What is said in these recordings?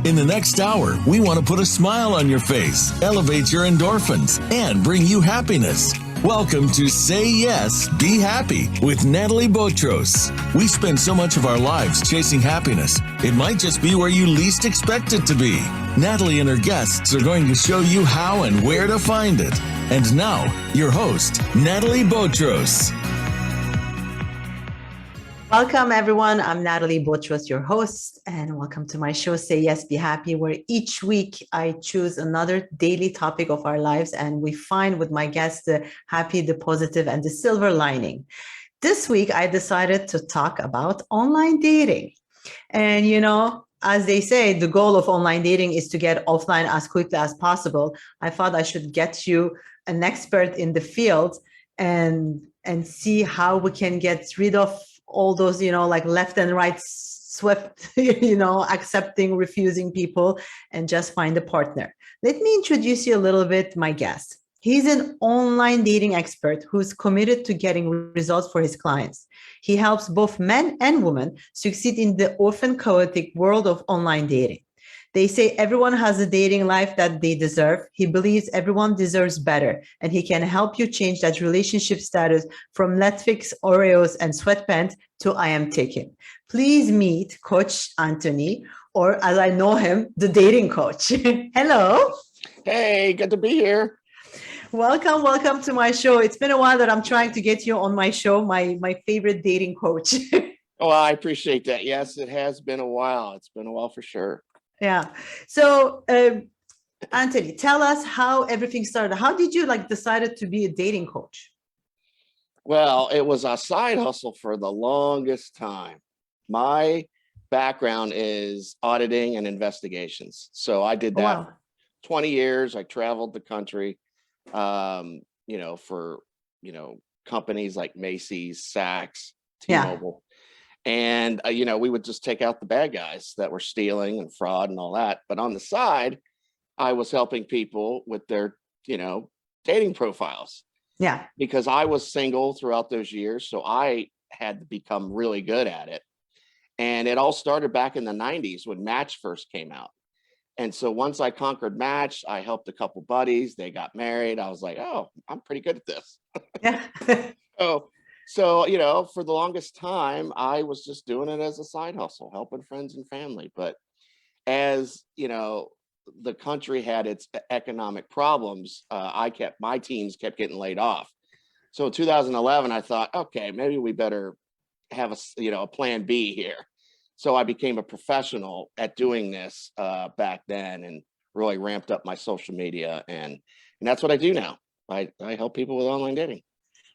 In the next hour, we want to put a smile on your face, elevate your endorphins, and bring you happiness. Welcome to Say Yes, Be Happy with Nathalie Botros. We spend so much of our lives chasing happiness, it might just be where you least expect it to be. Nathalie and her guests are going to show you how and where to find it. And now, your host, Nathalie Botros. Welcome, everyone. I'm Nathalie Botros, your host, and welcome to my show, Say Yes, Be Happy, where each week I choose another daily topic of our lives, and we find with my guests the happy, the positive, and the silver lining. This week, I decided to talk about online dating. And, as they say, the goal of online dating is to get offline as quickly as possible. I thought I should get you an expert in the field and see how we can get rid of all those, like left and right swept, accepting, refusing people, and just find a partner. Let me introduce you a little bit, my guest. He's an online dating expert who's committed to getting results for his clients. He helps both men and women succeed in the often chaotic world of online dating. They say everyone has a dating life that they deserve. He believes everyone deserves better, and he can help you change that relationship status from Netflix, Oreos, and sweatpants to I am taken. Please meet Coach Anthony, or as I know him, the dating coach. Hello. Hey, good to be here. Welcome to my show. It's been a while that I'm trying to get you on my show, my favorite dating coach. Oh, I appreciate that. Yes, it has been a while. It's been a while for sure. Yeah. So, Anthony, tell us how everything started. How did you decided to be a dating coach? Well, it was a side hustle for the longest time. My background is auditing and investigations. So I did that for 20 years. I traveled the country, for, companies like Macy's, Saks, T-Mobile. And, we would just take out the bad guys that were stealing and fraud and all that. But on the side, I was helping people with their, dating profiles. Yeah. Because I was single throughout those years. So I had to become really good at it. And it all started back in the 90s when Match first came out. And so once I conquered Match, I helped a couple buddies. They got married. I was like, oh, I'm pretty good at this. Yeah. So, for the longest time, I was just doing it as a side hustle, helping friends and family. But as, the country had its economic problems, my teams kept getting laid off. So in 2011, I thought, okay, maybe we better have a plan B here. So I became a professional at doing this back then and really ramped up my social media. And that's what I do now. I help people with online dating.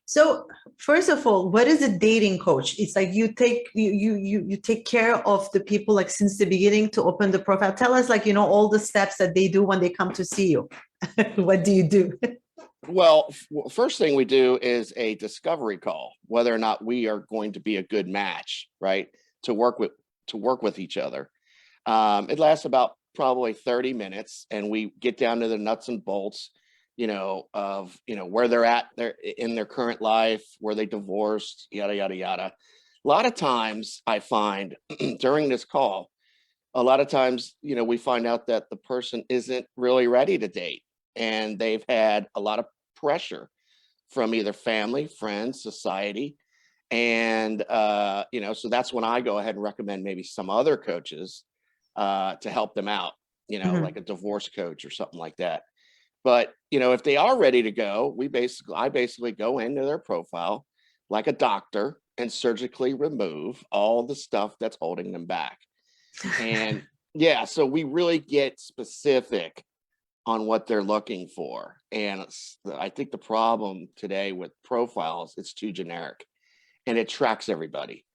So first of all, what is a dating coach? It's like you take care of the people since the beginning to open the profile. Tell us all the steps that they do when they come to see you. What do you do? Well, first thing we do is a discovery call, whether or not we are going to be a good match, right? To work with each other. It lasts about probably 30 minutes, and we get down to the nuts and bolts, of where they're at in their current life, where they divorced, yada yada yada. A lot of times I find during this call, a lot of times we find out that the person isn't really ready to date, and they've had a lot of pressure from either family, friends, society. And, so that's when I go ahead and recommend maybe some other coaches to help them out, like a divorce coach or something like that. But, if they are ready to go, I basically go into their profile like a doctor and surgically remove all the stuff that's holding them back. And so we really get specific on what they're looking for. And I think the problem today with profiles, it's too generic. And it tracks everybody.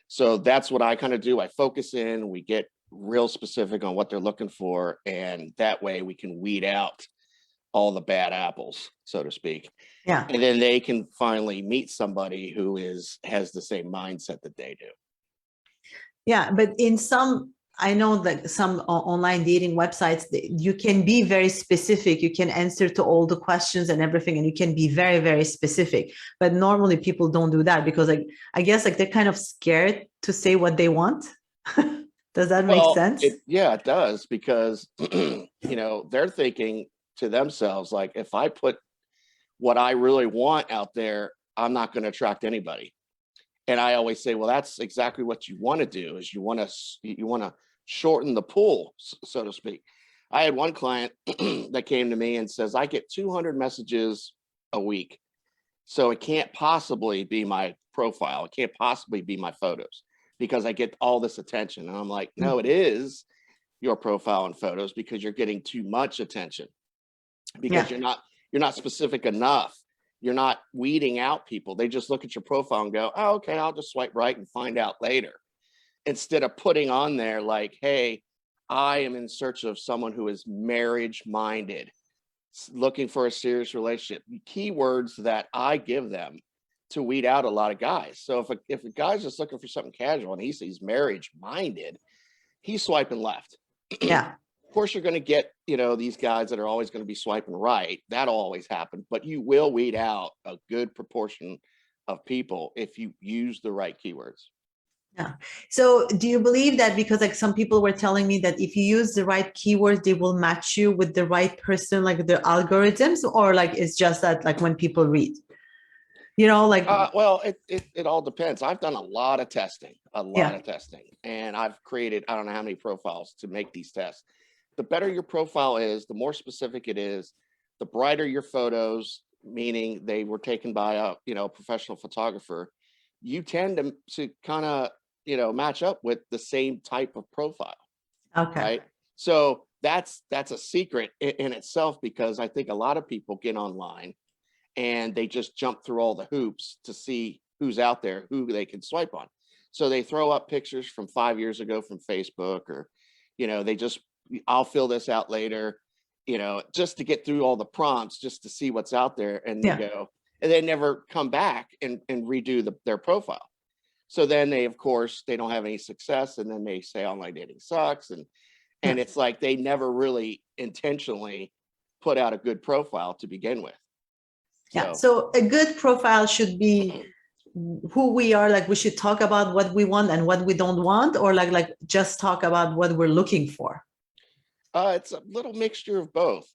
So that's what I kind of do. I focus in, we get real specific on what they're looking for. And that way we can weed out all the bad apples, so to speak. Yeah. And then they can finally meet somebody who has the same mindset that they do. Yeah. But I know that some online dating websites, you can be very specific. You can answer to all the questions and everything, and you can be very, very specific. But normally people don't do that because I guess they're kind of scared to say what they want. Does that make Well, sense? it does, because they're thinking to themselves, like, if I put what I really want out there, I'm not going to attract anybody. And I always say, well, that's exactly what you want to do, is you want to shorten the pool, so to speak. I had one client that came to me and says, I get 200 messages a week, so it can't possibly be my profile. It can't possibly be my photos, because I get all this attention. And I'm like, no, it is your profile and photos, because you're getting too much attention, because Yeah. you're not specific enough. You're not weeding out people. They just look at your profile and go, oh, okay, I'll just swipe right and find out later. Instead of putting on there like, hey, I am in search of someone who is marriage minded, looking for a serious relationship. Keywords that I give them to weed out a lot of guys. So if a guy's just looking for something casual and he sees marriage minded, he's swiping left. Yeah. Of course, you're going to get, these guys that are always going to be swiping right. That'll always happen, but you will weed out a good proportion of people if you use the right keywords. Yeah. So do you believe that, because like some people were telling me that if you use the right keywords, they will match you with the right person, like the algorithms, or like it's just that like when people read, Well, it all depends. I've done a lot of testing, yeah. and I've created, I don't know how many profiles to make these tests. The better your profile is, the more specific it is, the brighter your photos, meaning they were taken by a professional photographer, you tend to kind of, match up with the same type of profile, Okay. right? So that's a secret in itself, because I think a lot of people get online and they just jump through all the hoops to see who's out there, who they can swipe on. So they throw up pictures from 5 years ago from Facebook, or, they just, I'll fill this out later, just to get through all the prompts, just to see what's out there. And they Yeah. go, and they never come back and redo their profile. So then of course, they don't have any success. And then they say online dating sucks. And Yeah. it's like, they never really intentionally put out a good profile to begin with. Yeah. So a good profile should be who we are. Like we should talk about what we want and what we don't want, or like just talk about what we're looking for. It's a little mixture of both,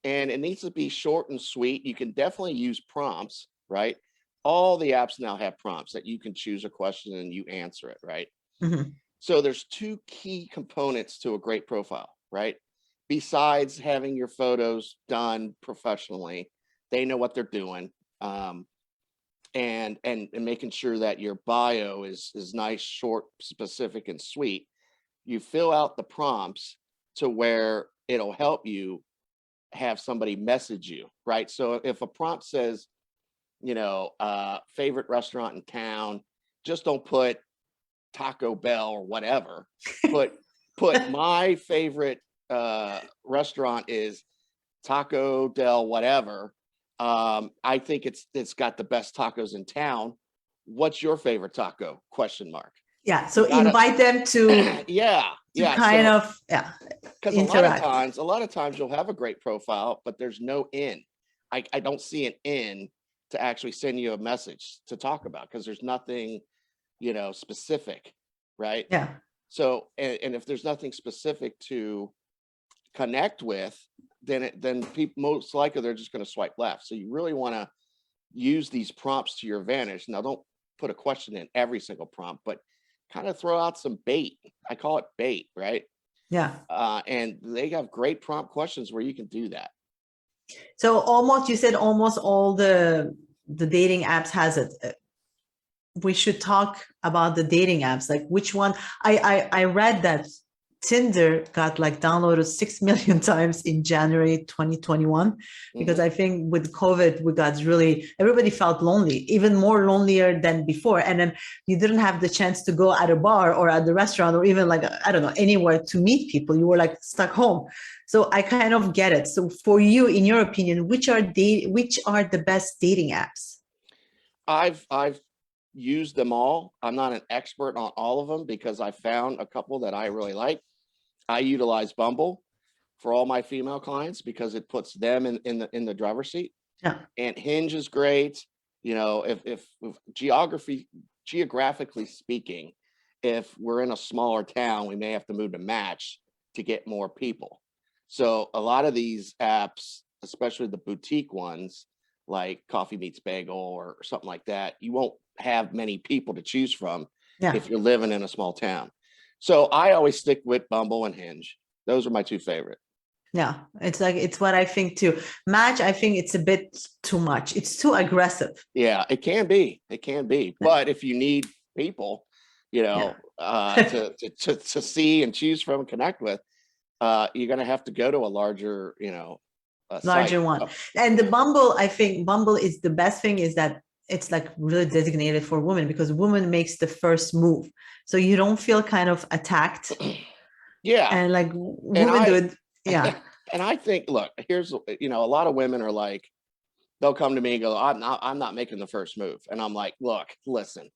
and it needs to be short and sweet. You can definitely use prompts, right? All the apps now have prompts that you can choose a question and you answer it, right? Mhm. So there's two key components to a great profile, right? Besides having your photos done professionally, they know what they're doing, and making sure that your bio is nice, short, specific, and sweet. You fill out the prompts to where it'll help you have somebody message you, right? So if a prompt says, favorite restaurant in town, just don't put Taco Bell or whatever. Put my favorite restaurant is Taco Del whatever. I think it's got the best tacos in town. What's your favorite taco? Question mark. Yeah. So invite them to Yeah. kind So, of because interact. a lot of times you'll have a great profile, but there's no in. I don't see an in to actually send you a message to talk about, because there's nothing, specific, right? Yeah. So, and if there's nothing specific to connect with, then people, most likely they're just going to swipe left. So you really want to use these prompts to your advantage. Now, don't put a question in every single prompt, but kind of throw out some bait. I call it bait, right? Yeah. And they have great prompt questions where you can do that. So you said almost all the dating apps has it. We should talk about the dating apps. Like which one? I read that Tinder got like downloaded 6 million times in January 2021, because I think with COVID, everybody felt lonely, even more lonelier than before. And then you didn't have the chance to go at a bar or at the restaurant or even like, I don't know, anywhere to meet people. You were like stuck home. So I kind of get it. So for you, in your opinion, which are the best dating apps? I've used them all. I'm not an expert on all of them, because I found a couple that I really like. I utilize Bumble for all my female clients, because it puts them in the driver's seat. Yeah. And Hinge is great. If geographically speaking, if we're in a smaller town, we may have to move to Match to get more people. So a lot of these apps, especially the boutique ones like Coffee Meets Bagel or something like that, you won't have many people to choose from if you're living in a small town. So I always stick with Bumble and Hinge. Those are my two favorite. Yeah, it's what I think too. Match, I think it's a bit too much. It's too aggressive. Yeah, it can be. It can be. But if you need people, to see and choose from and connect with, you're gonna have to go to a larger, Larger site. one. And the Bumble, I think Bumble is the best thing is that it's like really designated for women because woman makes the first move. So you don't feel kind of attacked. Yeah. And like women do it. Yeah. And I think, look, here's, a lot of women are like, they'll come to me and go, I'm not making the first move. And I'm like, look, listen,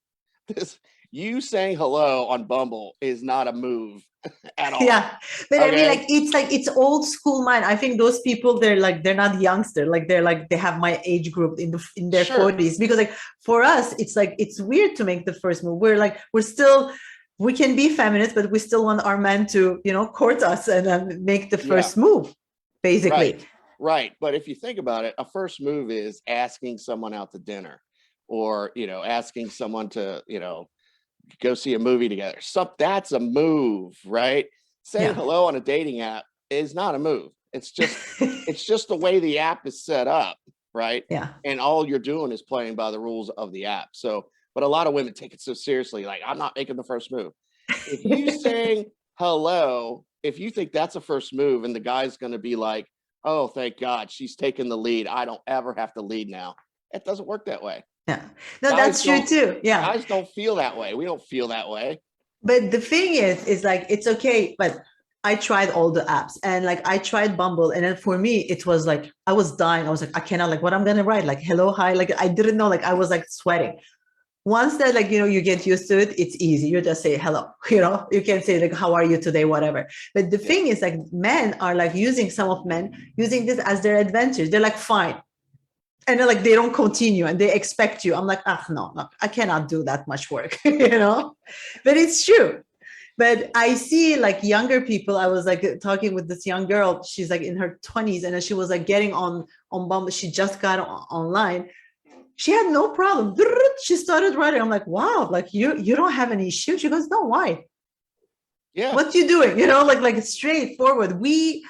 you saying hello on Bumble is not a move at all. Yeah. But okay? I mean, it's old school mind. I think those people, they're not youngster. Like they have my age group in their Sure. 40s. Because like for us, it's like, it's weird to make the first move. We can be feminist, but we still want our men to, court us and make the first move, basically. Right. But if you think about it, a first move is asking someone out to dinner or, asking someone to, go see a movie together. That's a move, right? Saying hello on a dating app is not a move. It's just the way the app is set up, right? Yeah. And all you're doing is playing by the rules of the app. So, but a lot of women take it so seriously, like, I'm not making the first move. If you saying hello, if you think that's a first move and the guy's going to be like, oh, thank God, she's taking the lead, I don't ever have to lead now. It doesn't work that way. Yeah. No, that's true too. Yeah. Guys don't feel that way. We don't feel that way. But the thing is like, it's okay. But I tried all the apps and like, I tried Bumble. And then for me, it was like, I was dying. I was like, I cannot, like, what I'm going to write, like, hello, hi. Like, I didn't know, like, I was like sweating. Once that, like, you get used to it, it's easy. You just say hello, you can say like, how are you today, whatever. But the thing is like, men are like some of men using this as their advantage. They're like, fine. And then like, they don't continue and they expect you. I'm like, no, I cannot do that much work, but it's true. But I see like younger people. I was like talking with this young girl. She's like in her 20s and she was like getting on Bumble. She just got online. She had no problem. She started writing. I'm like, wow, like you don't have any issue. She goes, no, why? Yeah. What you doing? Like straightforward.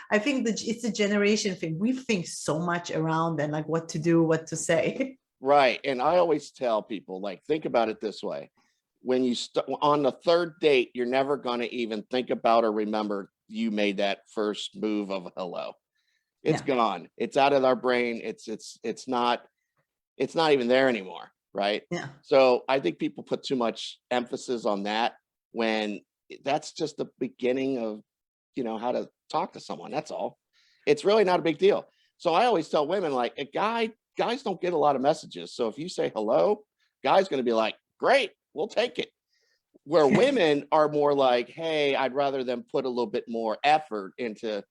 I think that it's a generation thing. We think so much around and like what to do, what to say. Right. And I always tell people, like, think about it this way. When you on the third date, you're never going to even think about or remember you made that first move of hello. It's gone. It's out of our brain. It's not even there anymore. Right. Yeah. So I think people put too much emphasis on that when that's just the beginning of, how to talk to someone. That's all. It's really not a big deal. So I always tell women, like, guys don't get a lot of messages. So if you say hello, guy's going to be like, great, we'll take it. Where women are more like, hey, I'd rather them put a little bit more effort into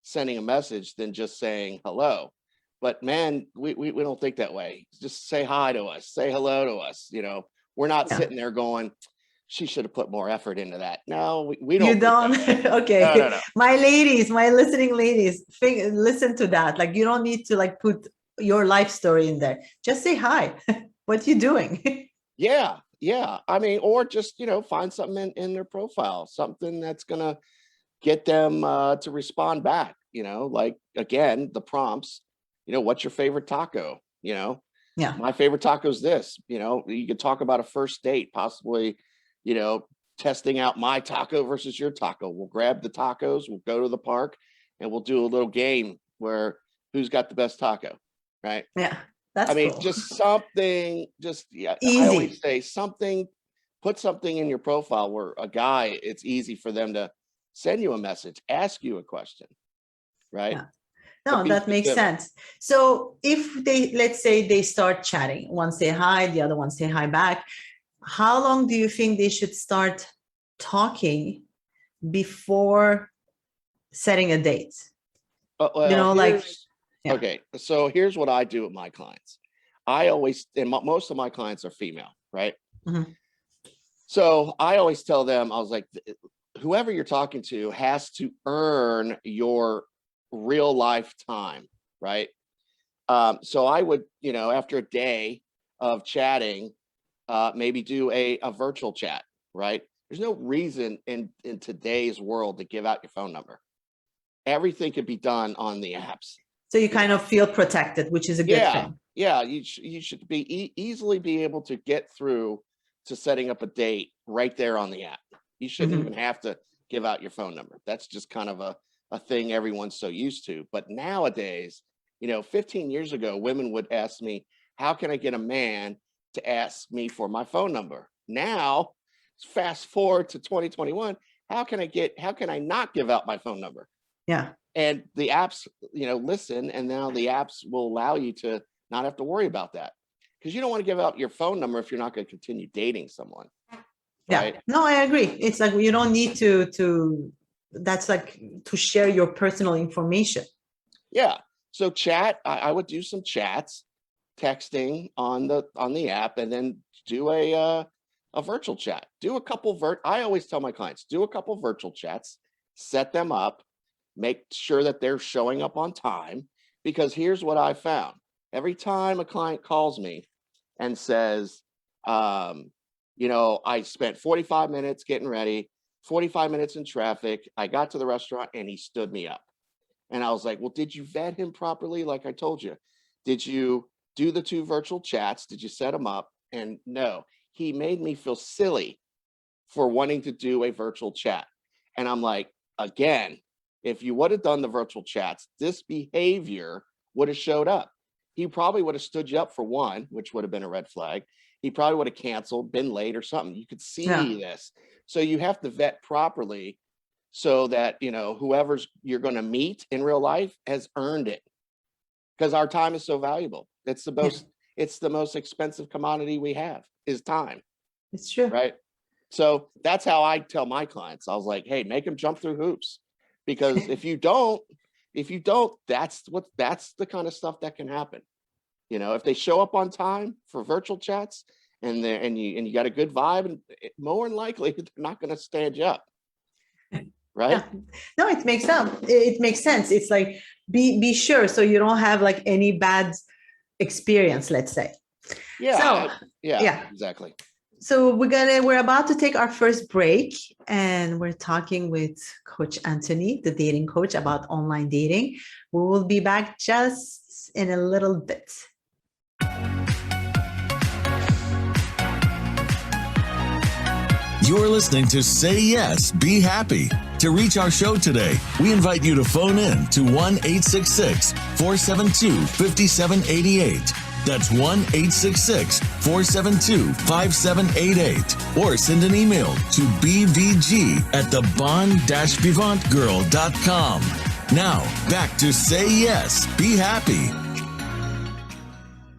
sending a message than just saying hello. But man, we don't think that way. Just say hi to us, say hello to us. We're not sitting there going, she should have put more effort into that. No, we don't. You don't. Okay. No. My listening ladies, listen to that. Like, you don't need to like put your life story in there. Just say hi. What you doing? Yeah. I mean, or just, find something in their profile, something that's going to get them to respond back, like, again, the prompts, what's your favorite taco? Yeah. My favorite taco is this, you could talk about a first date, possibly, testing out my taco versus your taco. We'll grab the tacos, we'll go to the park and we'll do a little game where who's got the best taco. Right. Yeah. That's cool. Just something, easy. I always say put something in your profile where a guy, it's easy for them to send you a message, ask you a question. Right. Yeah. No, that makes sense. So if let's say they start chatting, one say hi, the other one say hi back. How long do you think they should start talking before setting a date? Okay. So here's what I do with my clients. Most of my clients are female, right? Mm-hmm. So I always tell them, I was like, whoever you're talking to has to earn your real life time, right? So I would, after a day of chatting, maybe do a virtual chat, right? There's no reason in today's world to give out your phone number. Everything could be done on the apps. So you kind of feel protected, which is a good thing. Yeah, you should be easily be able to get through to setting up a date right there on the app. You shouldn't even have to give out your phone number. That's just kind of a thing everyone's so used to. But nowadays, 15 years ago, women would ask me, how can I get a man to ask me for my phone number? Now, fast forward to 2021, how can I not give out my phone number? Yeah. And the apps, listen, and now the apps will allow you to not have to worry about that, because you don't want to give out your phone number if you're not going to continue dating someone. Right? Yeah. No, I agree. It's like you don't need to that's like to share your personal information. Yeah. So chat, I would do some chats, texting on the app, and then do a virtual chat. Do a couple I always tell my clients, do a couple virtual chats, set them up, make sure that they're showing up on time, because here's what I found. Every time a client calls me and says, I spent 45 minutes getting ready, 45 minutes in traffic, I got to the restaurant and he stood me up. And I was like, well, did you vet him properly? Like I told you, did you do the 2 virtual chats? Did you set them up? And no, he made me feel silly for wanting to do a virtual chat. And I'm like, again, if you would have done the virtual chats, this behavior would have showed up. He probably would have stood you up for one, which would have been a red flag. He probably would have canceled, been late or something. You could see this. So you have to vet properly so that, whoever's you're going to meet in real life has earned it, because our time is so valuable. It's the most expensive commodity we have is time. It's true. Right. So that's how I tell my clients. I was like, hey, make them jump through hoops, because if you don't, that's the kind of stuff that can happen. If they show up on time for virtual chats and you got a good vibe, and more than likely they're not going to stand you up. Right. Yeah. No, it makes sense. It makes sense. It's like be sure so you don't have like any bad experience, let's say. Yeah. So, yeah, exactly. So we're about to take our first break, and we're talking with Coach Anthony, the dating coach, about online dating. We will be back just in a little bit. You're listening to Say Yes, Be Happy. To reach our show today, we invite you to phone in to 1-866-472-5788. That's 1-866-472-5788. Or send an email to bvg@thebon-vivantgirl.com. Now, back to Say Yes, Be Happy.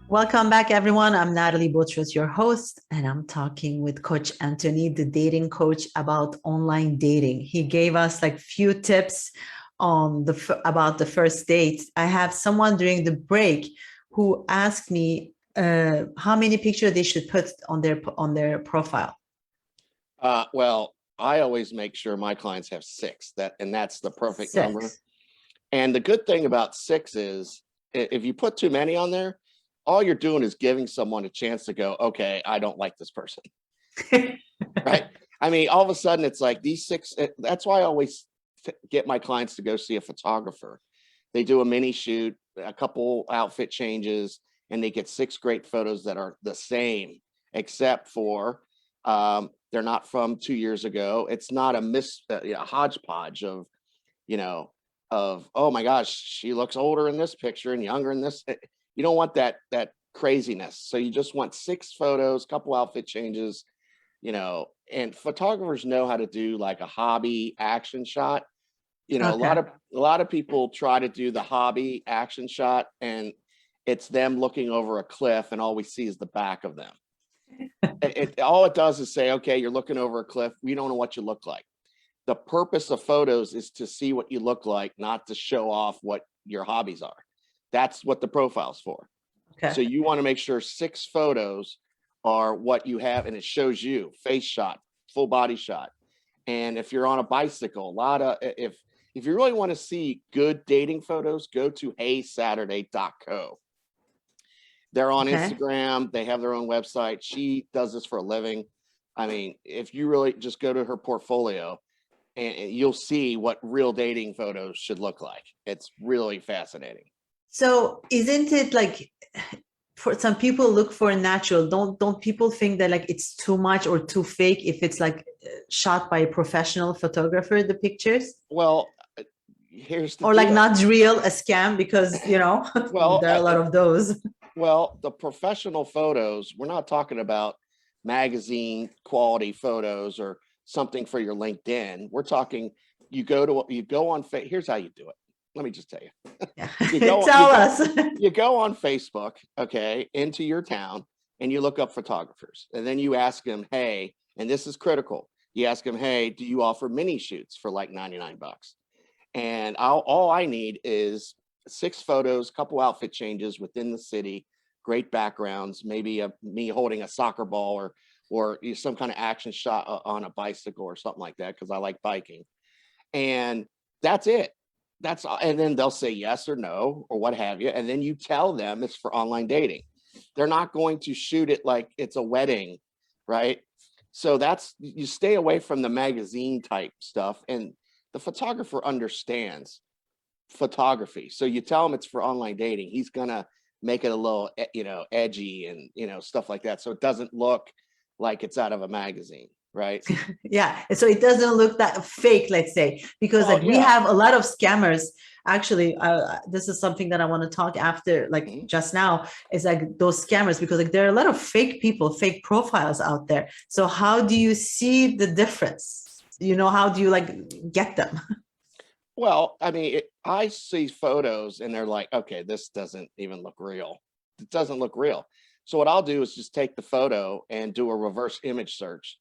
Welcome back, everyone. I'm Nathalie Botros, your host, and I'm talking with Coach Anthony, the dating coach, about online dating. He gave us like few tips on about the first date. I have someone during the break who asked me how many pictures they should put on their profile. Well, I always make sure my clients have 6. That's the perfect number. And the good thing about 6 is if you put too many on there, all you're doing is giving someone a chance to go, okay, I don't like this person. Right? I mean, all of a sudden it's like these 6. That's why I always get my clients to go see a photographer. They do a mini shoot, a couple outfit changes, and they get 6 great photos that are the same, except for they're not from 2 years ago. It's not a hodgepodge of, oh my gosh, she looks older in this picture and younger in this. You don't want that craziness. So you just want 6 photos, couple outfit changes, and photographers know how to do like a hobby action shot. A lot of people try to do the hobby action shot, and it's them looking over a cliff and all we see is the back of them. All it does is say, okay, you're looking over a cliff. We don't know what you look like. The purpose of photos is to see what you look like, not to show off what your hobbies are. That's what the profile's for. Okay. So you want to make sure 6 photos are what you have, and it shows you face shot, full body shot. And if you're on a bicycle, a lot of, if you really want to see good dating photos, go to heysaturday.co. They're on Okay. Instagram. They have their own website. She does this for a living. I mean, if you really just go to her portfolio, and you'll see what real dating photos should look like. It's really fascinating. So isn't it like, for some people look for natural, don't people think that like it's too much or too fake if it's like shot by a professional photographer, the pictures? Well, here's the Or like deal. not real, a scam, because Well, there are a lot of those. well, the professional photos, we're not talking about magazine quality photos or something for your LinkedIn. We're talking, you go on, here's how you do it. Let me just tell you. Yeah. You Tell go, us. you go on Facebook, okay, into your town, and you look up photographers, and then you ask them, hey, and this is critical. You ask them, hey, do you offer mini shoots for like 99 bucks? And all I need is 6 photos, couple outfit changes within the city, great backgrounds, maybe me holding a soccer ball or some kind of action shot on a bicycle or something like that, because I like biking. And that's it. And then they'll say yes or no or what have you. And then you tell them it's for online dating. They're not going to shoot it like it's a wedding, right? So you stay away from the magazine type stuff. And the photographer understands photography. So you tell him it's for online dating. He's going to make it a little, edgy and, stuff like that. So it doesn't look like it's out of a magazine. Right. Yeah. So it doesn't look that fake, let's say, because Well, like we yeah. have a lot of scammers. Actually, this is something that I want to talk after, like just now, is like those scammers, because like there are a lot of fake people, fake profiles out there. So how do you see the difference? How do you like get them? Well, I mean, I see photos and they're like, okay, this doesn't even look real. It doesn't look real. So what I'll do is just take the photo and do a reverse image search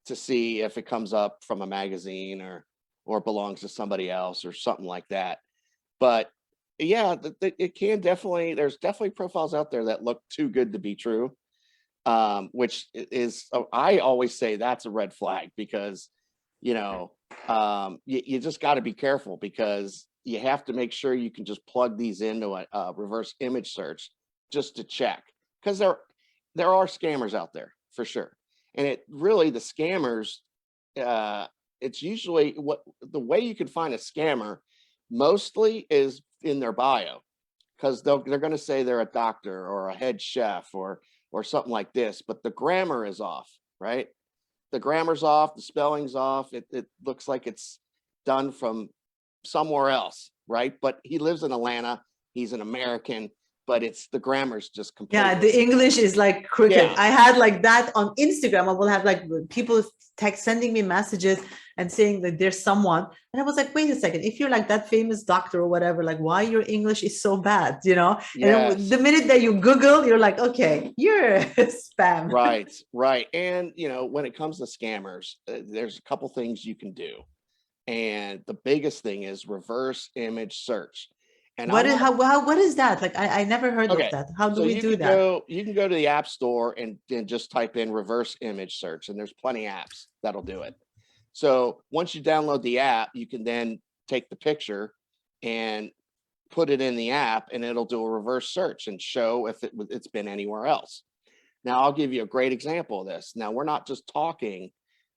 to see if it comes up from a magazine or belongs to somebody else or something like that. But yeah, it can definitely, there's definitely profiles out there that look too good to be true, which is, I always say that's a red flag, because, you just got to be careful, because you have to make sure you can just plug these into a reverse image search just to check, because there are scammers out there for sure. And the scammers, it's usually the way you can find a scammer mostly is in their bio, because they're going to say they're a doctor or a head chef or something like this, but the grammar is off, right? The grammar's off, the spelling's off. It looks like it's done from somewhere else, right? But he lives in Atlanta. He's an American, but the grammar's just completely. Yeah, the English is like crooked. Yeah. I had like that on Instagram. I will have like people sending me messages and saying that there's someone. And I was like, wait a second, if you're like that famous doctor or whatever, like why your English is so bad, Yes. And the minute that you Google, you're like, okay, you're spam. Right. And, when it comes to scammers, there's a couple things you can do. And the biggest thing is reverse image search. And what is that? Like, I never heard of that. How do we do that? You can go to the app store and just type in reverse image search, and there's plenty of apps that'll do it. So once you download the app, you can then take the picture and put it in the app, and it'll do a reverse search and show if it's been anywhere else. Now, I'll give you a great example of this. Now, we're not just talking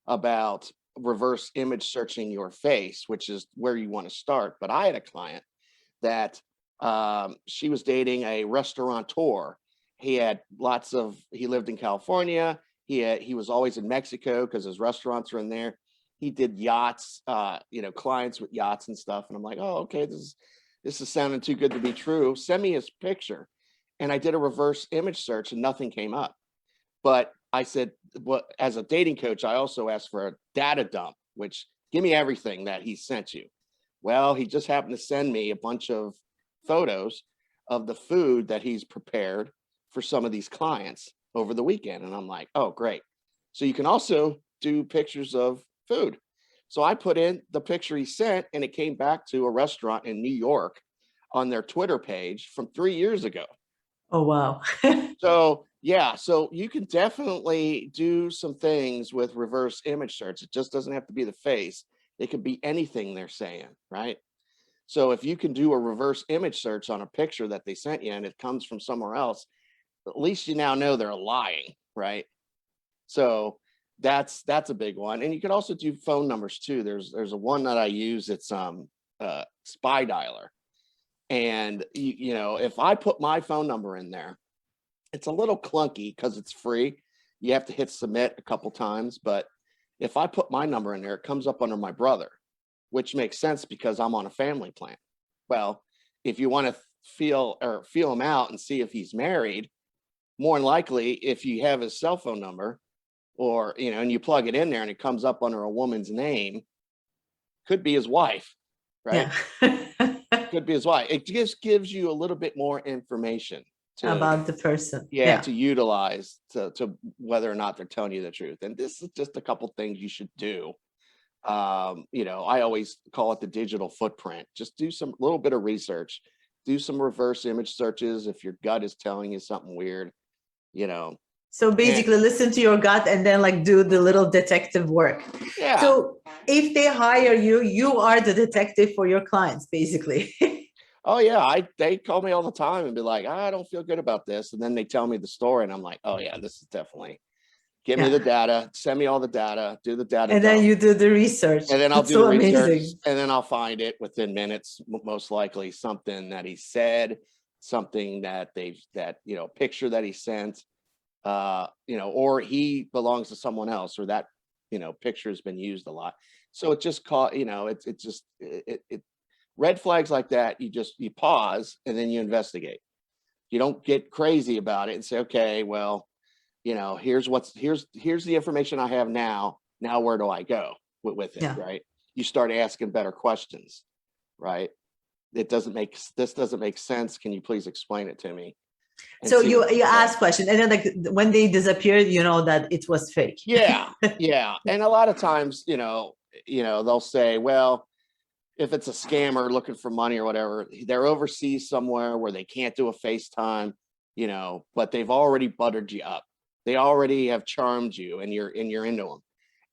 about reverse image searching your face, which is where you want to start, but I had a client that she was dating a restaurateur. He lived in California. He was always in Mexico because his restaurants are in there. He did yachts, clients with yachts and stuff. And I'm like, oh, okay, this is sounding too good to be true. Send me his picture. And I did a reverse image search and nothing came up. But I said, well, as a dating coach, I also asked for a data dump, which give me everything that he sent you. Well, he just happened to send me a bunch of photos of the food that he's prepared for some of these clients over the weekend. And I'm like, oh, great. So you can also do pictures of food. So I put in the picture he sent, and it came back to a restaurant in New York on their Twitter page from 3 years ago. Oh, wow. So Yeah, so you can definitely do some things with reverse image search. It just doesn't have to be the face. It could be anything they're saying, right? So if you can do a reverse image search on a picture that they sent you and it comes from somewhere else, at least you now know they're lying, right? So that's a big one. And you could also do phone numbers too. There's a one that I use. It's Spy Dialer. And you know, if I put my phone number in there, it's a little clunky because it's free. You have to hit submit a couple times, but if I put my number in there, it comes up under my brother, which makes sense because I'm on a family plan. Well, if you want to feel him out and see if he's married, more than likely, if you have his cell phone number, or you know, and you plug it in there and it comes up under a woman's name, could be his wife, right? Yeah. Could be his wife. It just gives you a little bit more information to About the person. yeah, Yeah. to utilize to whether or not they're telling you the truth. And this is just a couple things you should do. You know, I always call it the digital footprint. Just do some little bit of research, do some reverse image searches if your gut is telling you something weird, you know. So And basically listen to your gut and then like do the little detective work. yeah, So if they hire you, you are the detective for your clients, basically. oh yeah, they call me all the time and be like, I don't feel good about this. And then they tell me the story and I'm like, oh yeah, this is definitely give me Yeah. the data, send me all the data, do the data And then dump. you do the research. And then I'll That's do the so research amazing. and then I'll find it within minutes, most likely something that he said, something that you know, picture that he sent, you know, or he belongs to someone else, or that, you know, picture has been used a lot. So it just caught, you know, it's just, it red flags like that. You pause and then you investigate. You don't get crazy about it and say, okay, well, you know, here's the information I have now. Now, where do I go with it? Yeah. Right. You start asking better questions, right? This doesn't make sense. Can you please explain it to me? And So see what you they say. ask questions, and then like when they disappeared, you know that it was fake. Yeah, yeah. And a lot of times, they'll say, well, if it's a scammer looking for money or whatever, they're overseas somewhere where they can't do a FaceTime, you know, but they've already buttered you up. They already have charmed you and you're into them.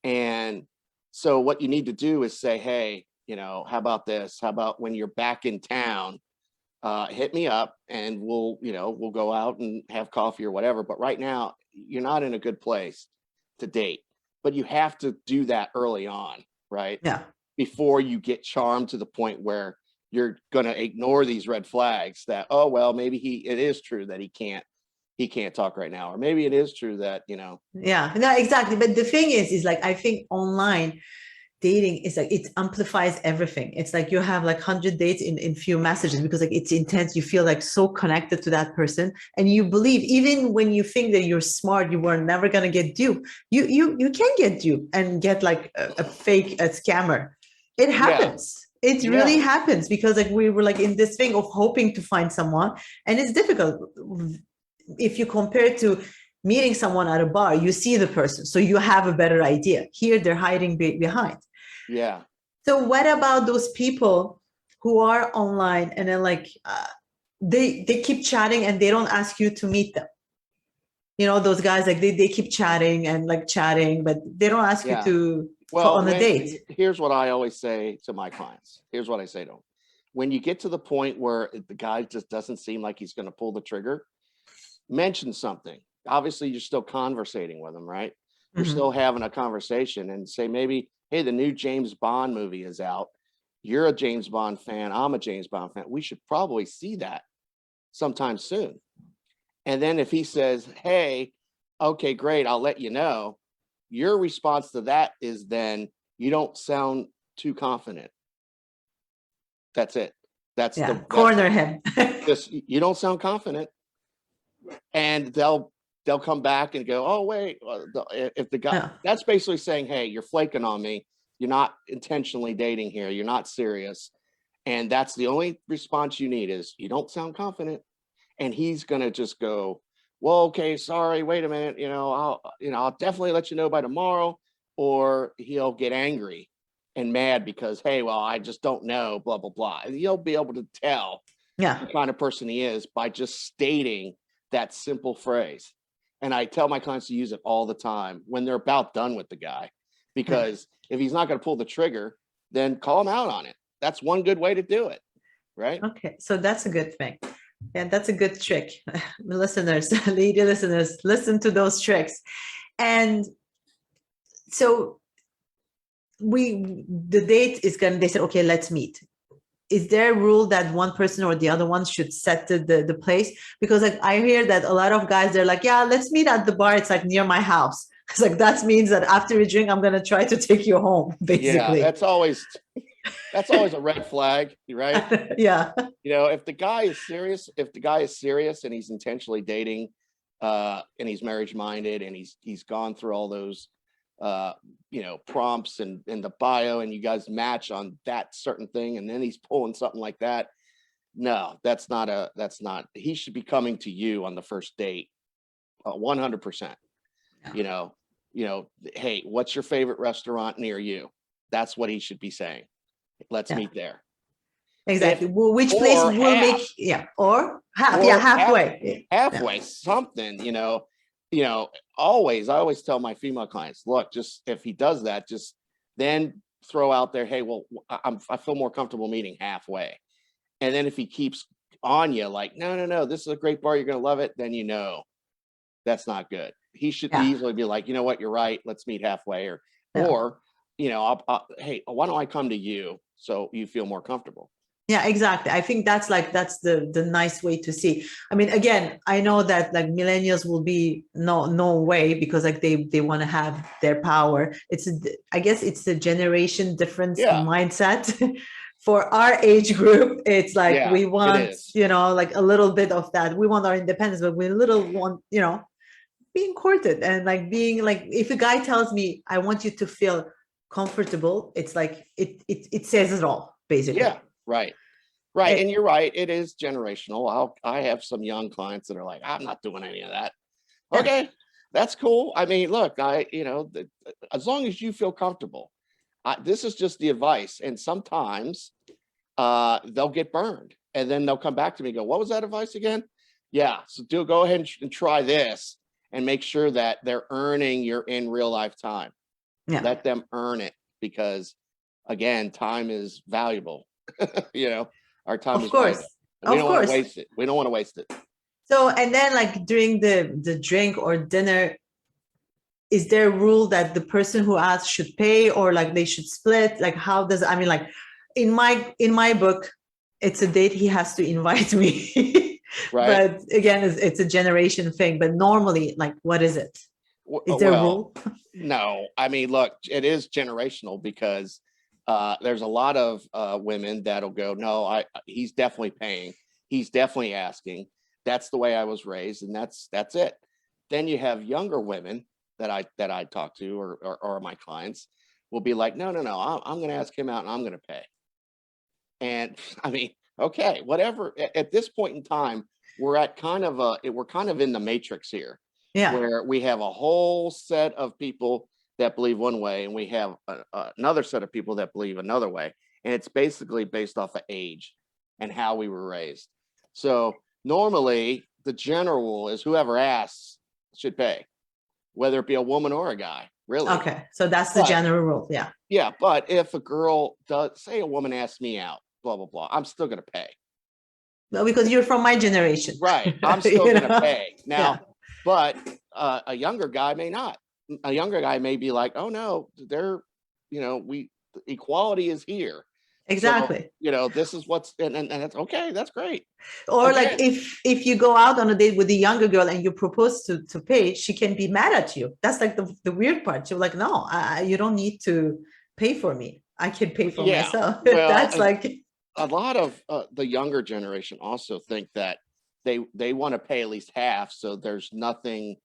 And so what you need to do is say, hey, you know, how about this? How about when you're back in town, hit me up and we'll go out and have coffee or whatever. But right now, you're not in a good place to date. But you have to do that early on, right? Yeah. Before you get charmed to the point where you're gonna ignore these red flags that, oh well, maybe it is true that he can't talk right now, or maybe it is true that, you know. Yeah. No, exactly. But the thing is like I think online dating is like it amplifies everything. It's like you have like 100 dates in few messages because like it's intense. You feel like so connected to that person, and you believe even when you think that you're smart, you were never gonna get duped. You can get duped and get like a fake scammer. It Yeah, happens. It really yeah, happens because like we were like in this thing of hoping to find someone, and it's difficult. If you compare to meeting someone at a bar, you see the person, so you have a better idea. Here, they're hiding behind. yeah. So what about those people who are online and then like they keep chatting and they don't ask you to meet them? You know, those guys like they keep chatting and like chatting, but they don't ask you Yeah. to Well, on a date. here's what I always say to my clients. Here's what I say to them. When you get to the point where the guy just doesn't seem like he's going to pull the trigger, mention something. Obviously, you're still conversating with him, right? You're Mhm. still having a conversation and say maybe, hey, the new James Bond movie is out. You're a James Bond fan. I'm a James Bond fan. We should probably see that sometime soon. And then if he says, hey, okay, great, I'll let you know. Your response to that is then you don't sound too confident. That's it. Yeah, corner him. Just you don't sound confident, and they'll come back and go, oh wait, if the guy, Yeah. that's basically saying, hey, you're flaking on me. You're not intentionally dating here. You're not serious, and that's the only response you need is you don't sound confident, and he's gonna just go, well, okay, sorry, wait a minute, I'll definitely let you know by tomorrow, or he'll get angry and mad because, hey, well, I just don't know, blah blah blah, and you'll be able to tell Yeah. the kind of person he is by just stating that simple phrase. And I tell my clients to use it all the time when they're about done with the guy, because if he's not going to pull the trigger, then call him out on it. That's one good way to do it. Right. Okay. So that's a good thing. Yeah, that's a good trick. Listeners, lady listeners, listen to those tricks. And so the date is going to, they said, okay, let's meet. Is there a rule that one person or the other one should set the place? Because like I hear that a lot of guys, they're like, yeah, let's meet at the bar. It's like near my house. It's like, that means that after a drink, I'm going to try to take you home, basically. Yeah, that's always a red flag, right? Yeah. If the guy is serious and he's intentionally dating, and he's marriage minded and he's gone through all those prompts and the bio, and you guys match on that certain thing, and then he's pulling something like that. No, that's not, he should be coming to you on the first date, 100%. Hey, what's your favorite restaurant near you? That's what he should be saying. Let's meet there. Exactly. Which place will make, or half, halfway. Halfway, something, I always tell my female clients, look, just if he does that, just then throw out there, hey, well, I feel more comfortable meeting halfway. And then if he keeps on you like, no, this is a great bar, you're going to love it, then that's not good. He should easily be like, you know what, you're right, let's meet halfway, or hey, why don't I come to you so you feel more comfortable? Yeah, exactly. I think that's the nice way to see. I mean, again, I know that like millennials will be no way, because like they want to have their power. I guess it's a generation difference mindset. For our age group, it's like we want, like a little bit of that. We want our independence, but we want, being courted, and like being like, if a guy tells me, I want you to feel comfortable, it's like it says it all, basically. Yeah, right. And you're right, it is generational. I have some young clients that are like, I'm not doing any of that. Okay, that's cool. I mean, look, as long as you feel comfortable, this is just the advice. And sometimes they'll get burned, and then they'll come back to me and go, what was that advice again? Yeah, so go ahead and try this, and make sure that they're earning your in real life time. Let them earn it, because again, time is valuable. Our time is valuable. We don't want to waste it. We don't want to waste it. So, and then like during the drink or dinner, is there a rule that the person who asks should pay, or like they should split? Like, how does, I mean, like in my book, it's a date he has to invite me. Right. But again, it's a generation thing. But normally, like, what is it? Is there a rule? No, I mean, look, it is generational, because there's a lot of women that'll go, no, he's definitely paying. He's definitely asking. That's the way I was raised, and that's it. Then you have younger women that I talk to, or my clients will be like, no, I'm going to ask him out, and I'm going to pay. And I mean, okay, whatever. At this point in time, we're kind of in the matrix here, where we have a whole set of people that believe one way, and we have another set of people that believe another way. And it's basically based off of age and how we were raised. So normally the general rule is whoever asks should pay, whether it be a woman or a guy, really. Okay, so that's the general rule. Yeah, but if a girl does, say a woman asks me out, blah, blah, blah, I'm still going to pay. No, because you're from my generation. Right, I'm still going to pay. Now, but a younger guy may not. A younger guy may be like, oh no, equality is here. Exactly. So, this is what's, and that's okay. That's great. Or like if you go out on a date with a younger girl and you propose to pay, she can be mad at you. That's like the weird part. You're like, no, you don't need to pay for me. I can pay for myself. Well, that's like a lot of the younger generation also think that they want to pay at least half, so there's nothing,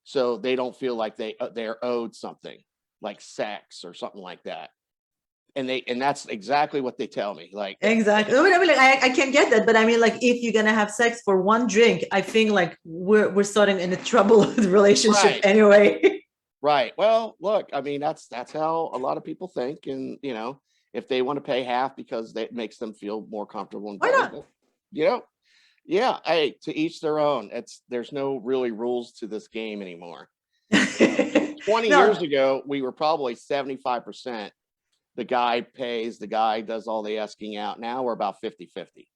so they don't feel like they're owed something like sex or something like that. And that's exactly what they tell me. Like, exactly. I mean, like, I can get that, but I mean, like, if you're gonna have sex for one drink, I think like we're starting in a troubled relationship anyway. Right. Well, look, I mean, that's how a lot of people think, and if they want to pay half because that makes them feel more comfortable, and why not? Yeah, hey, to each their own. There's no really rules to this game anymore. 20 years No, ago, we were probably 75%. The guy pays, the guy does all the asking out. Now we're about 50-50.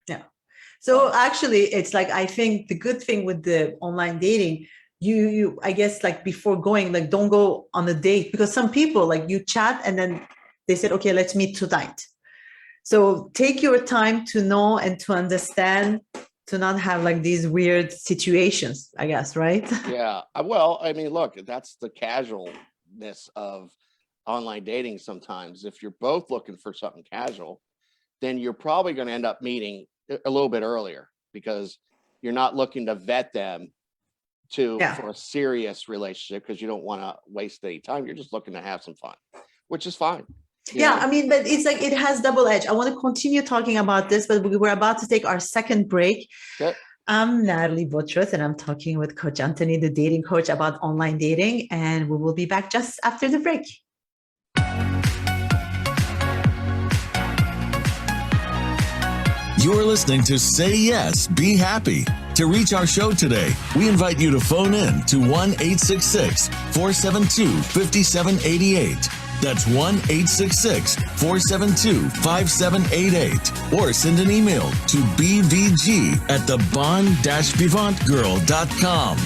yeah. So actually, it's like I think the good thing with the online dating, you I guess like before going, like don't go on a date because some people like you chat and then they said, okay, let's meet tonight. So take your time to know and to understand, to not have like these weird situations, I guess, right? Yeah. Well, I mean, look, that's the casualness of online dating sometimes. If you're both looking for something casual, then you're probably going to end up meeting a little bit earlier because you're not looking to vet them Yeah. for a serious relationship because you don't want to waste any time. You're just looking to have some fun, which is fine. Yeah, I mean, but it's like it has double edge. I want to continue talking about this, but we're about to take our second break. Okay. I'm Nathalie Botros, and I'm talking with Coach Anthony, the dating coach, about online dating. And we will be back just after the break. You're listening to Say Yes, Be Happy. To reach our show today, we invite you to phone in to 1-866-472-5788. That's 1-866-472-5788. Or send an email to bvg@thebon-vivantgirl.com.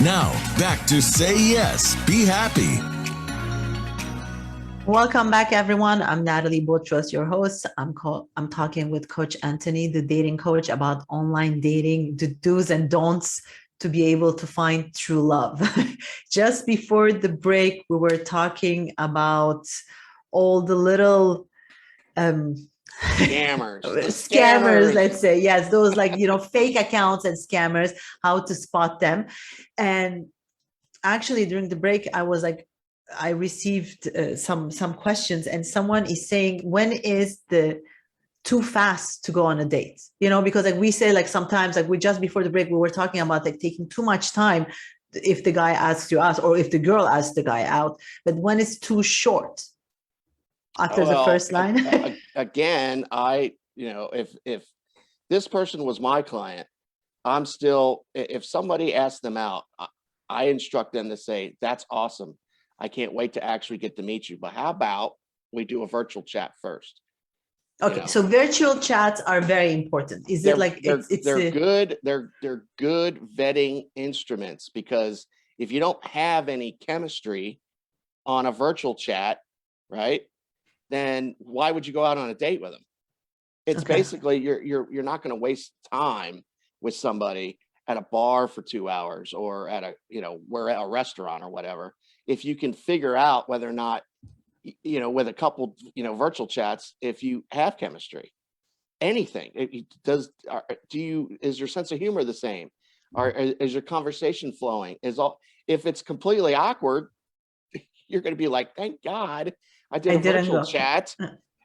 Now, back to Say Yes, Be Happy. Welcome back, everyone. I'm Nathalie Botros, your host. I'm talking with Coach Anthony, the dating coach, about online dating, the do's and don'ts to be able to find true love. Just before the break, we were talking about all the little scammers, let's say. Yes, those like, fake accounts and scammers, how to spot them. And actually, during the break, I received some questions, and someone is saying, when is the too fast to go on a date? Because like we say, like sometimes like we just before the break, we were talking about like taking too much time if the guy asks you out or if the girl asks the guy out, but when it's too short after the first line. Again, if this person was my client, I'm still, if somebody asks them out, I instruct them to say, that's awesome. I can't wait to actually get to meet you. But how about we do a virtual chat first? Okay, so virtual chats are very important. Is it like they're good? They're good vetting instruments, because if you don't have any chemistry on a virtual chat, right, then why would you go out on a date with them? It's basically you're not going to waste time with somebody at a bar for 2 hours or at a restaurant or whatever. If you can figure out whether or not, with a couple, virtual chats, if you have chemistry, anything, is your sense of humor the same? Or is your conversation flowing? If it's completely awkward, you're going to be like, thank God I did a virtual chat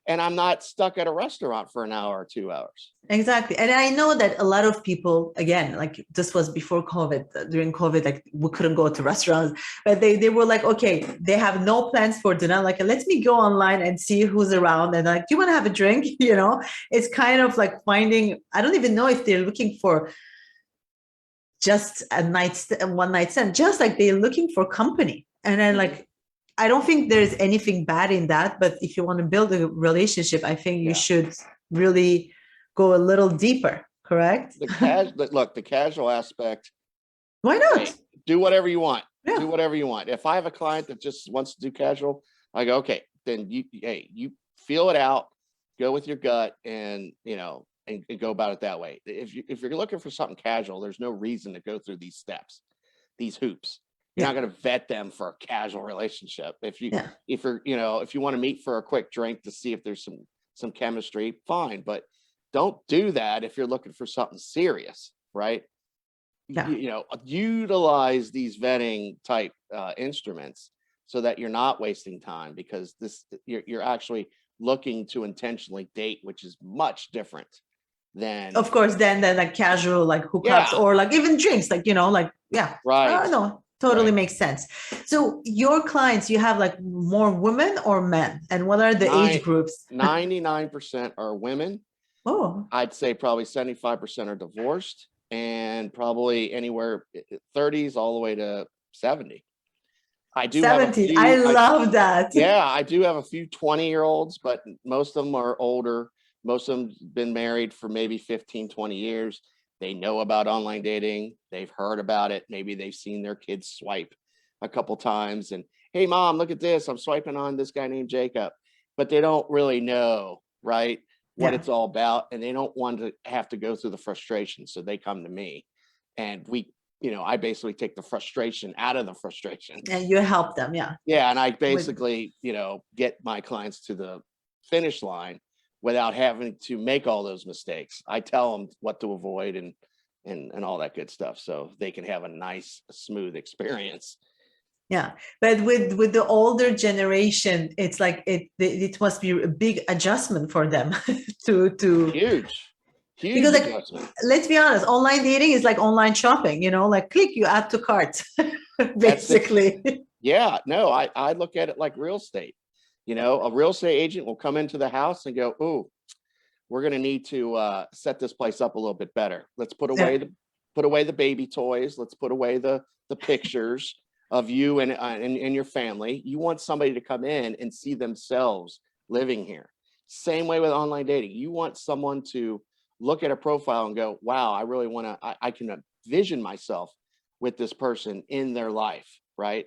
and I'm not stuck at a restaurant for an hour or 2 hours. Exactly. And I know that a lot of people, again, like this was before COVID, during COVID, like we couldn't go to restaurants, but they were like, okay, they have no plans for dinner. Like, let me go online and see who's around. And like, do you want to have a drink? It's kind of like finding, I don't even know if they're looking for just one night stand, just like they're looking for company. And then like, I don't think there's anything bad in that, but if you want to build a relationship, I think you should really go a little deeper, correct? The casual aspect. Why not? Hey, do whatever you want. Yeah. Do whatever you want. If I have a client that just wants to do casual, I go, okay, then you feel it out, go with your gut, and and go about it that way. If you're looking for something casual, there's no reason to go through these steps, these hoops. You're not going to vet them for a casual relationship. If you want to meet for a quick drink to see if there's some chemistry, fine. But don't do that if you're looking for something serious, right? Yeah. Utilize these vetting type instruments so that you're not wasting time, because you're actually looking to intentionally date, which is much different than, of course, than like casual like hookups or like even drinks, like right. No. Totally makes sense. So your clients, you have like more women or men? And what are the age groups? 99% are women. Oh, I'd say probably 75% are divorced, and probably anywhere 30s all the way to 70. I do have a 70. I few. love that. Yeah, I do have a few 20-year-olds, but most of them are older. Most of them been married for maybe 15, 20 years. They know about online dating. They've heard about it. Maybe they've seen their kids swipe a couple times and, hey, mom, look at this. I'm swiping on this guy named Jacob. But they don't really know, right, what Yeah. it's all about. And they don't want to have to go through the frustration. So they come to me, and I basically take the frustration out of the frustration. And you help them. Yeah. Yeah, and I With, basically, get my clients to the finish line without having to make all those mistakes. I tell them what to avoid and all that good stuff, so they can have a nice, smooth experience. yeah. But with the older generation, it's like it must be a big adjustment for them to Huge because like adjustment. let's be honest, online dating is like online shopping, like click, you add to cart, That's it. basically. Yeah, no, I look at it like real estate. A real estate agent will come into the house and go, "Ooh, we're going to need to set this place up a little bit better. Let's put away the baby toys. Let's put away the pictures of you and your family. You want somebody to come in and see themselves living here. Same way with online dating. You want someone to look at a profile and go, wow, I really want to, I can envision myself with this person in their life, right?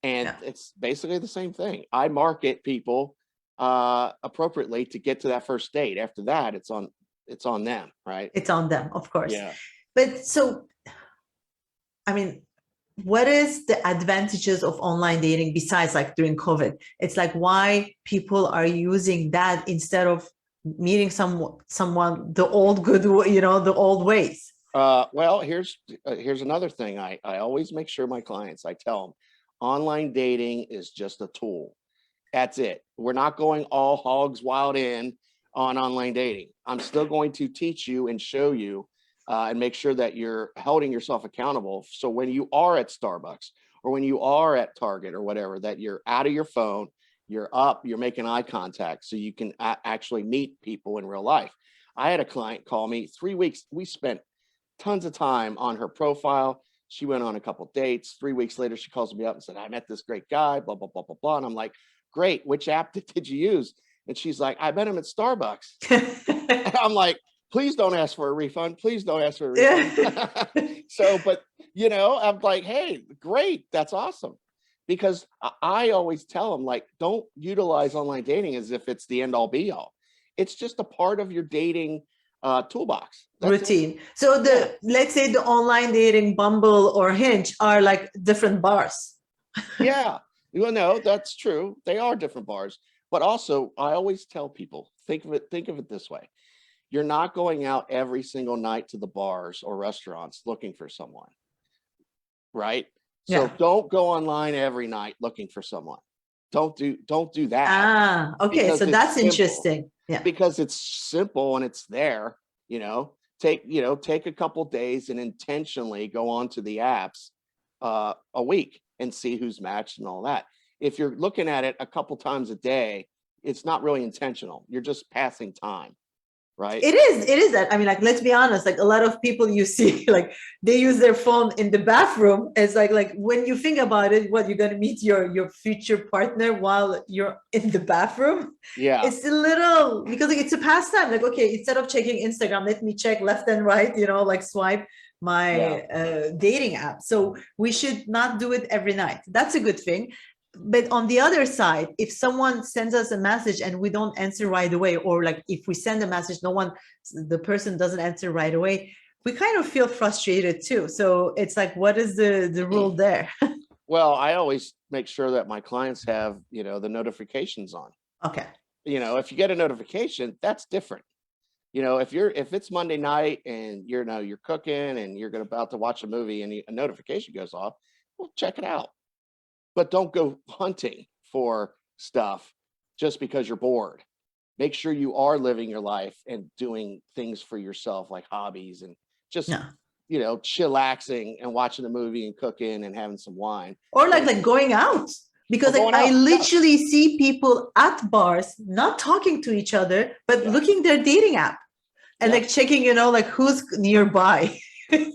And Yeah. it's basically the same thing. I market people appropriately to get to that first date. After that, it's on them, right? It's on them, of course. Yeah. But so, I mean, what is the advantages of online dating besides like during COVID? It's like why people are using that instead of meeting someone the old good, the old ways. Well, here's another thing. I always make sure my clients, I tell them, online dating is just a tool. That's it. We're not going all hogs wild in on online dating. I'm still going to teach you and show you and make sure that you're holding yourself accountable. So when you are at Starbucks or when you are at Target or whatever, that you're out of your phone, you're up, you're making eye contact so you can actually meet people in real life. I had a client call me 3 weeks. We spent tons of time on her profile. She went on a couple of dates. 3 weeks later, she calls me up and said, I met this great guy, blah, blah, blah, blah, blah. And I'm like, great. Which app did you use? And she's like, I met him at Starbucks. And I'm like, please don't ask for a refund. Please don't ask for a refund. So, but, I'm like, hey, great. That's awesome. Because I always tell them, like, don't utilize online dating as if it's the end all be all. It's just a part of your dating toolbox. That's routine. So let's say the online dating Bumble or Hinge are like different bars. Yeah, no, that's true. They are different bars. But also, I always tell people, think of it this way. You're not going out every single night to the bars or restaurants looking for someone, right? So don't go online every night looking for someone. Don't do that. Okay. So that's interesting. Yeah. Because it's simple and it's there, take a couple days and intentionally go onto the apps a week and see who's matched and all that. If you're looking at it a couple times a day, it's not really intentional. You're just passing time. Right. It is that. I mean, like, let's be honest, like a lot of people you see, like they use their phone in the bathroom. It's like when you think about it, what, you're going to meet your future partner while you're in the bathroom. Yeah. It's a little, because like, it's a pastime. Like, okay, instead of checking Instagram, let me check left and right, like swipe my dating app. So we should not do it every night. That's a good thing. But on the other side, if someone sends us a message and we don't answer right away, or like if we send a message, the person doesn't answer right away, we kind of feel frustrated too. So it's like, what is the rule there? Well, I always make sure that my clients have, the notifications on. Okay. If you get a notification, that's different. If it's Monday night and you're cooking and you're about to watch a movie and a notification goes off, well, check it out. But don't go hunting for stuff just because you're bored. Make sure you are living your life and doing things for yourself, like hobbies and just, chillaxing and watching a movie and cooking and having some wine. Or like going out. Because like, I literally see people at bars not talking to each other, but looking their dating app. And like checking, like who's nearby.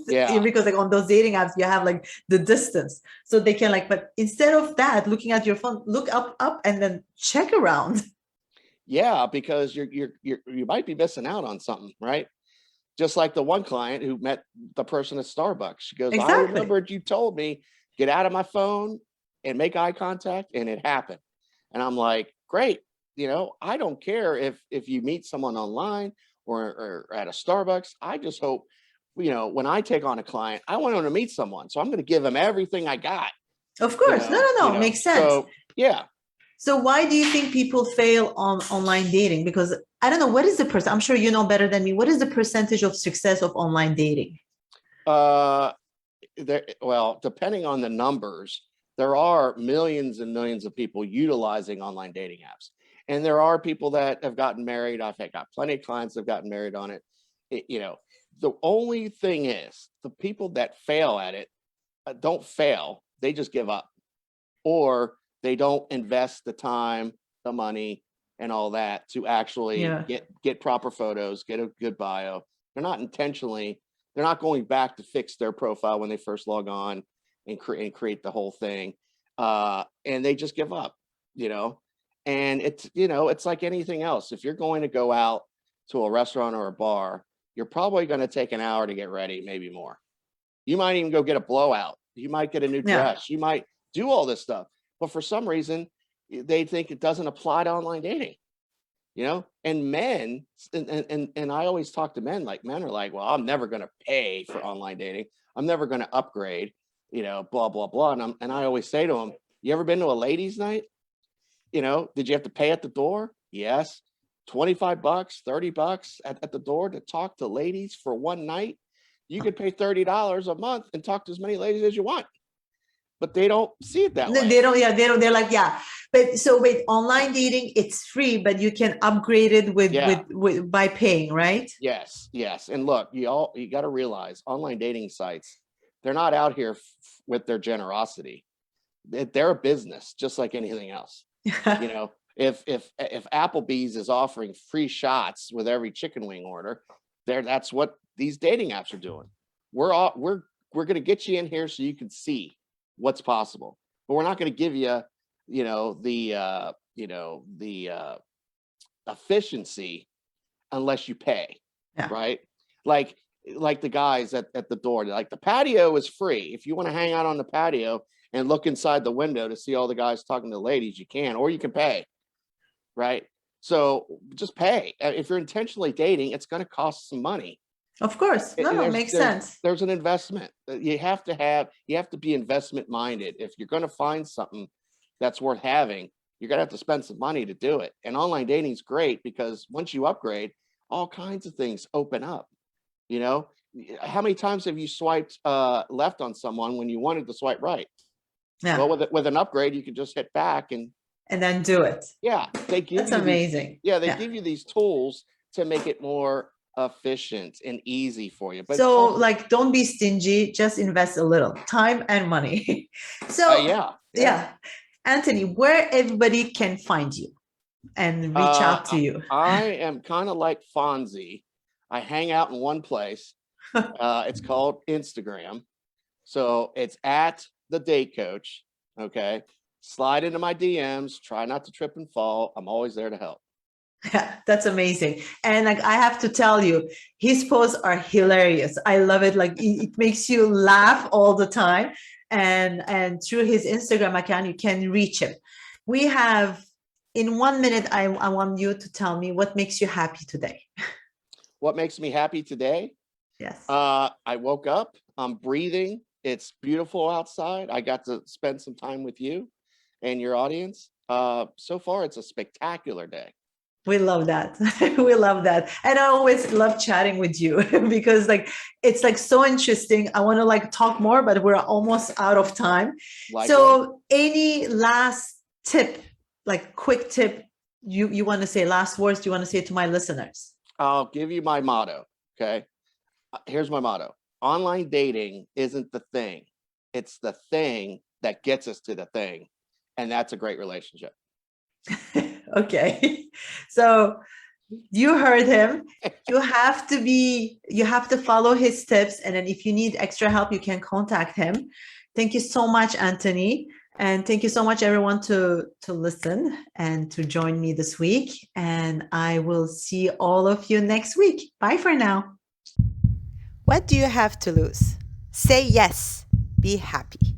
Yeah. Because like on those dating apps, you have like the distance. So they can like, but instead of that, looking at your phone, look up and then check around. Yeah, because you might be missing out on something, right? Just like the one client who met the person at Starbucks. She goes, I Exactly. remembered you told me, get out of my phone and make eye contact, and it happened. And I'm like, great. I don't care if you meet someone online or at a Starbucks. I just hope, when I take on a client, I want them to meet someone. So I'm going to give them everything I got. Of course. No. Makes sense. So, yeah. So why do you think people fail on online dating? Because I don't know, what is the percent? I'm sure you know better than me. What is the percentage of success of online dating? Well, depending on the numbers, there are millions and millions of people utilizing online dating apps. And there are people that have gotten married. I've got plenty of clients that have gotten married on it. The only thing is the people that fail at it don't fail. They just give up, or they don't invest the time, the money, and all that to actually get proper photos, get a good bio. They're not going back to fix their profile when they first log on and create the whole thing. And they just give up, and it's like anything else. If you're going to go out to a restaurant or a bar, you're probably going to take an hour to get ready, maybe more. You might even go get a blowout. You might get a new dress. You might do all this stuff. But for some reason, they think it doesn't apply to online dating, and men, and I always talk to men, like men are like, well, I'm never going to pay for online dating. I'm never going to upgrade, blah, blah, blah. And I always say to them, you ever been to a ladies' night? Did you have to pay at the door? Yes. $25, $30 at the door to talk to ladies for one night. You could pay $30 a month and talk to as many ladies as you want. But they don't see it that way. They don't. They're like, but so with online dating, it's free, but you can upgrade it with by paying, right? Yes. And look, you got to realize online dating sites, they're not out here with their generosity. They're a business just like anything else. If Applebee's is offering free shots with every chicken wing order, that's what these dating apps are doing. We're going to get you in here so you can see what's possible, but we're not going to give you, the efficiency unless you pay, right? Like the guys at the door, like the patio is free. If you want to hang out on the patio and look inside the window to see all the guys talking to ladies, you can, or you can pay, right? So just pay. If you're intentionally dating, it's going to cost some money. Of course. No, makes sense. There's an investment. You have to be investment minded. If you're going to find something that's worth having, you're going to have to spend some money to do it. And online dating is great because once you upgrade, all kinds of things open up. How many times have you swiped left on someone when you wanted to swipe right? Yeah. Well, with an upgrade, you can just hit back and then do it. Yeah, they give That's amazing. They give you these tools to make it more efficient and easy for you. But so like, don't be stingy, just invest a little time and money. So yeah. Anthony, where everybody can find you and reach out to you. I am kind of like Fonzie. I hang out in one place. It's called Instagram. So it's at the date coach. Okay. Slide into my DMs, try not to trip and fall. I'm always there to help. That's amazing. And like, I have to tell you, his posts are hilarious. I love it. Like it makes you laugh all the time. And through his Instagram account, you can reach him. We have, in 1 minute, I want you to tell me what makes you happy today. What makes me happy today? Yes. I woke up, I'm breathing. It's beautiful outside. I got to spend some time with you and your audience. So far, it's a spectacular day. We love that. We love that. And I always love chatting with you because like, it's like so interesting. I want to like talk more, but we're almost out of time. So any last tip, like quick tip, you want to say, last words you want to say to my listeners? I'll give you my motto. Okay. Here's my motto. Online dating isn't the thing. It's the thing that gets us to the thing. And that's a great relationship. Okay. So You heard him. You have to follow his tips. And then if you need extra help, you can contact him. Thank you so much, Anthony. And thank you so much, everyone, to listen and to join me this week. And I will see all of you next week. Bye for now. What do you have to lose? Say yes. Be happy.